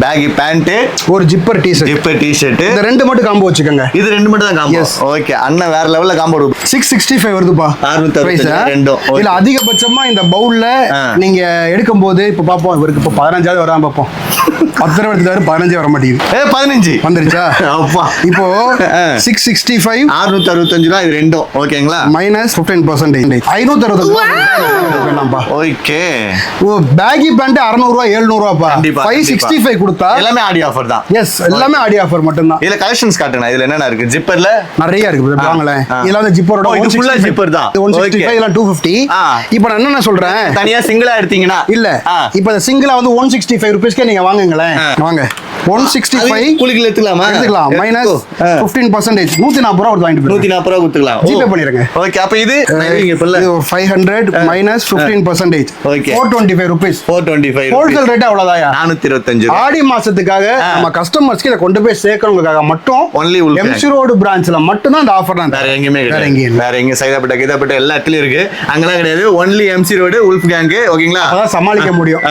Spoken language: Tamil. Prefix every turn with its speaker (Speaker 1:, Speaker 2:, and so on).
Speaker 1: பேகி பேண்ட்,
Speaker 2: ஒரு ஜிப்பர்
Speaker 1: டி-ஷர்ட்.
Speaker 2: இந்த ரெண்டு மட்டும் காம்போ வச்சுக்கோங்க.
Speaker 1: இது ரெண்டு மட்டும் தான் காம்போ. ஓகே, அண்ணன் வேற லெவல்ல காம்போ.
Speaker 2: 665 வருதுப்பா.
Speaker 1: 665 ரெண்டும்.
Speaker 2: இல்ல அதிகபட்சமா இந்த பவுல்ல நீங்க எடுக்கும் போது இப்ப பாப்போம், இவருக்கு இப்ப 15 வராம பாப்போம். 10 ரூபாய் எடுத்தாரு, 15 வர மாட்டேங்குது. 15 வந்துருச்சா? அப்பா, இப்போ 665
Speaker 1: 665 ரூபாய் இது ரெண்டும். ஓகேங்களா?
Speaker 2: மைனஸ் 15%. 565
Speaker 1: ஓகே.
Speaker 2: ஓ, பேகி பேண்ட் 600 ரூபாய் 700 ரூபாய்ப்பா. 565 கொடுத்தா
Speaker 1: எல்லாமே ஆடி ஆஃபர் தான்.
Speaker 2: எஸ், எல்லாமே ஆடி ஆஃபர் மட்டும் தான்.
Speaker 1: இதுல கலெக்ஷன்ஸ் காட்டுங்க. இதுல என்னென்ன இருக்கு? ஜிப்பர்ல
Speaker 2: நிறைய இருக்கு. வாங்களேன். இதெல்லாம் அந்த ஜிப்பரோட
Speaker 1: இது ஃபுல்லா ஜிப்பர் தான்.
Speaker 2: 165 இல்ல 250. இப்போ நான் என்ன சொல்றேன்,
Speaker 1: தனியா சிங்கிளா எடுத்தீங்கன்னா
Speaker 2: இல்ல, இப்போ இந்த சிங்கிளா வந்து 165 ரூபீஸ்க்கே நீங்க வாங்குங்களேன். வாங்க, 165
Speaker 1: குளிக்கல எடுத்துக்கலாமா?
Speaker 2: எடுத்துக்கலாம். மைனஸ் 15%. 140 ரூபாய் வாங்கிட்டு
Speaker 1: 140 ரூபாய் கொடுத்துக்கலாம்.
Speaker 2: ஜிபே பண்ணிருங்க.
Speaker 1: ஓகே, அப்ப இது
Speaker 2: 500 minus 15%.
Speaker 1: Okay,
Speaker 2: 425 rupees.
Speaker 1: 425.
Speaker 2: Wholesale rate அவ்வளவுதான்.
Speaker 1: 425.
Speaker 2: ஆடி மாசத்துக்காக நம்ம கஸ்டமர்ஸ்க்கு இத கொண்டு போய் சேர்க்கறவங்களுக்காக மட்டும்
Speaker 1: ஒன்லி
Speaker 2: எம்சி ரோடு பிரான்ச்ல மட்டும் தான் இந்த ஆஃபர் தான்.
Speaker 1: வேற எங்கேயுமே கிடையாது. வேற எங்க சைதாப்பேட்டை கீதாப்பேட்டை எல்லா இடத்துலயும் இருக்கு. அங்கெல்லாம் கிடையாது. Only MC road wolf gang. ஓகேங்களா?
Speaker 2: அதான் சமாளிக்க முடியும்.